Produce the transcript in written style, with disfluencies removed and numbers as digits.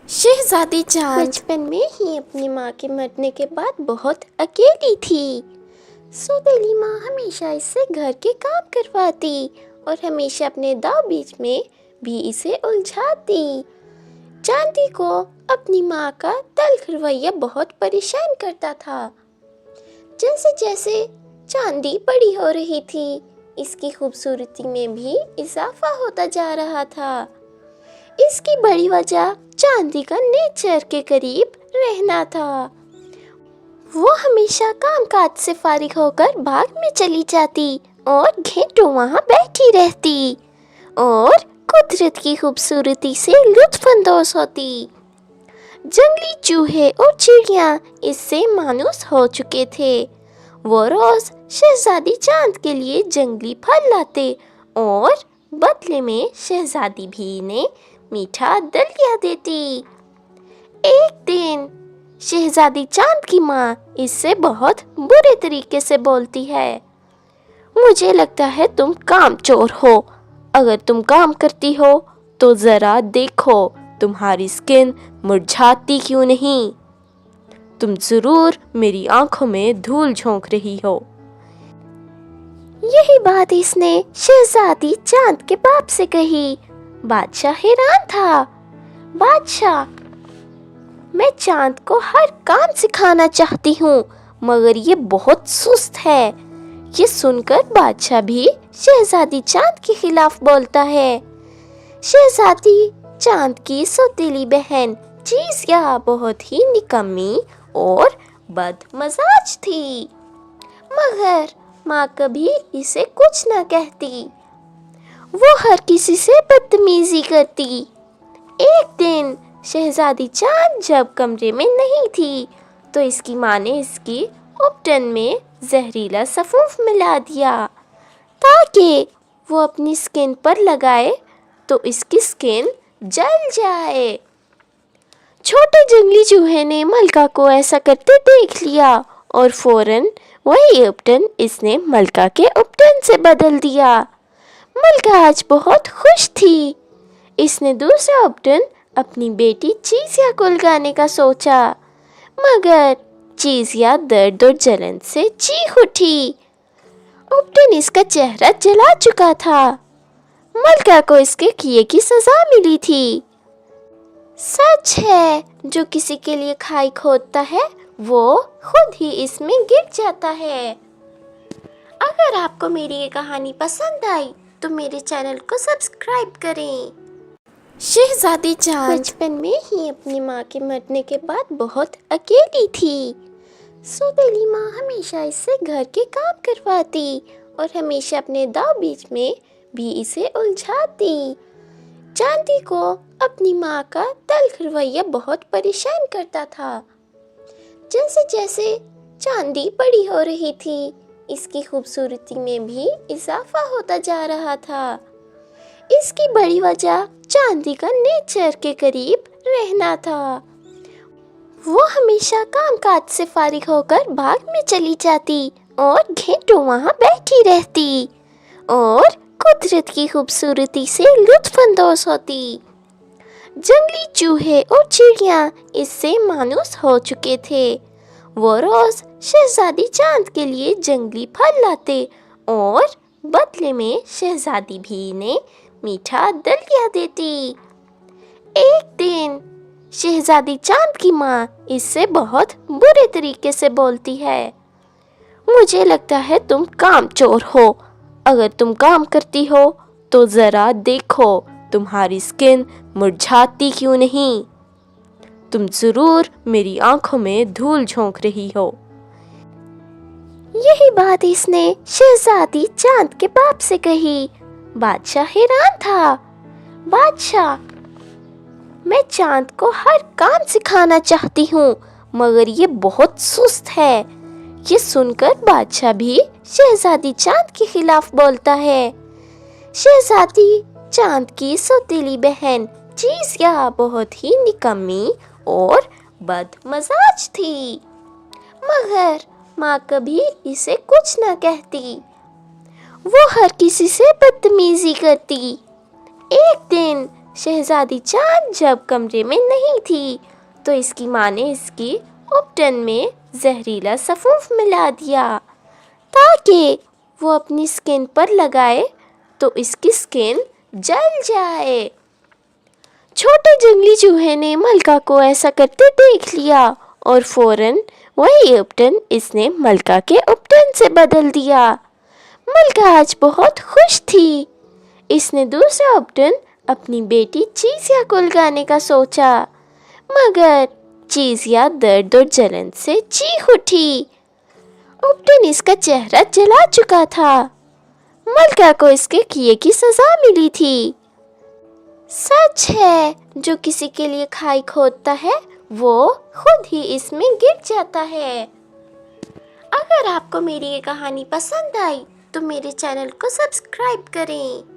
شہزادی چاند بچپن میں ہی اپنی ماں کے مرنے کے بعد بہت اکیلی تھی۔ سوتیلی ماں ہمیشہ اس سے گھر کے کام کرواتی اور ہمیشہ اپنے داؤ بیچ میں بھی اسے الجھاتی۔ چاندی کو اپنی ماں کا تلخ رویہ بہت پریشان کرتا تھا۔ جیسے جیسے چاندی بڑی ہو رہی تھی، اس کی خوبصورتی میں بھی اضافہ ہوتا جا رہا تھا۔ اس کی بڑی وجہ چاندی کا نیچر کے قریب رہنا تھا۔ وہ ہمیشہ کام کاج سے فارغ ہو کر باغ میں چلی جاتی اور گھنٹوں وہاں بیٹھی رہتی اور قدرت کی خوبصورتی سے لطف اندوز ہوتی۔ جنگلی چوہے اور چڑیاں اس سے مانوس ہو چکے تھے۔ وہ روز شہزادی چاند کے لیے جنگلی پھل لاتے اور بدلے میں شہزادی بھی انہیں میٹھا دلیا دیتی۔ ایک دن شہزادی چاند کی ماں اس سے بہت برے طریقے سے بولتی ہے۔ مجھے لگتا ہے تم کام چور ہو۔ اگر تم کام کرتی ہو تو ذرا دیکھو تمہاری سکن مرجھاتی کیوں نہیں۔ تم ضرور میری آنکھوں میں دھول جھونک رہی ہو۔ یہی بات اس نے شہزادی چاند کے باپ سے کہی۔ بادشاہ حیران تھا۔ بادشاہ، میں چاند کو ہر کام سکھانا چاہتی ہوں مگر یہ بہت سست ہے۔ یہ سن کر بادشاہ بھی شہزادی چاند کے خلاف بولتا ہے۔ شہزادی چاند کی سوتیلی بہن چیزیا بہت ہی نکمی اور بد مزاج تھی، مگر ماں کبھی اسے کچھ نہ کہتی۔ وہ ہر کسی سے بدتمیزی کرتی۔ ایک دن شہزادی چاند جب کمرے میں نہیں تھی تو اس کی ماں نے اس کی اپٹن میں زہریلا سفوف ملا دیا تاکہ وہ اپنی سکن پر لگائے تو اس کی سکن جل جائے۔ چھوٹے جنگلی چوہے نے ملکہ کو ایسا کرتے دیکھ لیا اور فوراً وہی اپٹن اس نے ملکہ کے اپٹن سے بدل دیا۔ ملکہ آج بہت خوش تھی۔ اس نے دوسرا اپٹن اپنی بیٹی چیزیا کو لگانے کا سوچا، مگر چیزیا درد اور جلن سے چیخ اٹھی۔ اپٹن اس کا چہرہ جلا چکا تھا۔ ملکہ کو اس کے کیے کی سزا ملی تھی۔ سچ ہے، جو کسی کے لیے کھائی کھودتا ہے وہ خود ہی اس میں گر جاتا ہے۔ اگر آپ کو میری یہ کہانی پسند آئی تو میرے چینل کو سبسکرائب کریں۔ شہزادی چاند بچپن میں ہی اپنی ماں کے مرنے کے بعد بہت اکیلی تھی۔ سوتیلی ماں ہمیشہ اس سے گھر کے کام کرواتی اور ہمیشہ اپنے داؤ بیچ میں بھی اسے الجھاتی۔ چاندی کو اپنی ماں کا تلخ رویہ بہت پریشان کرتا تھا۔ جیسے جیسے چاندی بڑی ہو رہی تھی، اس کی خوبصورتی میں بھی اضافہ ہوتا جا رہا تھا۔ اس کی بڑی وجہ چاندی کا نیچر کے قریب رہنا تھا۔ وہ ہمیشہ کام کاج سے فارغ ہو کر باغ میں چلی جاتی اور گھنٹوں وہاں بیٹھی رہتی اور قدرت کی خوبصورتی سے لطف اندوز ہوتی۔ جنگلی چوہے اور چڑیاں اس سے مانوس ہو چکے تھے۔ وہ روز شہزادی چاند کے لیے جنگلی پھل لاتے اور بدلے میں شہزادی بھی انہیں میٹھا دلیا دیتی۔ ایک دن شہزادی چاند کی ماں اس سے بہت برے طریقے سے بولتی ہے۔ مجھے لگتا ہے تم کام چور ہو۔ اگر تم کام کرتی ہو تو ذرا دیکھو تمہاری سکن مرجھاتی کیوں نہیں۔ تم ضرور میری آنکھوں میں دھول جھونک رہی ہو۔ یہی بات اس نے شہزادی چاند کے باپ سے کہی۔ بادشاہ حیران تھا۔ بادشاہ، میں چاند کو ہر کام سکھانا چاہتی ہوں مگر یہ بہت سست ہے۔ یہ سن کر بادشاہ بھی شہزادی چاند کے خلاف بولتا ہے۔ شہزادی چاند کی سوتیلی بہن چیزیا بہت ہی نکمی اور بد مزاج تھی، مگر ماں کبھی اسے کچھ نہ کہتی۔ وہ ہر کسی سے بدتمیزی کرتی۔ ایک دن شہزادی چاند جب کمرے میں نہیں تھی تو اس کی ماں نے اس کی اپٹن میں زہریلا سفوف ملا دیا تاکہ وہ اپنی سکن پر لگائے تو اس کی سکن جل جائے۔ چھوٹے جنگلی چوہے نے ملکہ کو ایسا کرتے دیکھ لیا اور فوراً وہی اپٹن اس نے ملکہ کے اپٹن سے بدل دیا۔ ملکہ آج بہت خوش تھی۔ اس نے دوسرا اپٹن اپنی بیٹی چیزیا کو لگانے کا سوچا، مگر چیزیا درد اور جلن سے چیخ اٹھی۔ اپٹن اس کا چہرہ جلا چکا تھا۔ ملکہ کو اس کے کیے کی سزا ملی تھی۔ سچ ہے، جو کسی کے لیے کھائی کھودتا ہے وہ خود ہی اس میں گر جاتا ہے۔ اگر آپ کو میری یہ کہانی پسند آئی تو میرے چینل کو سبسکرائب کریں۔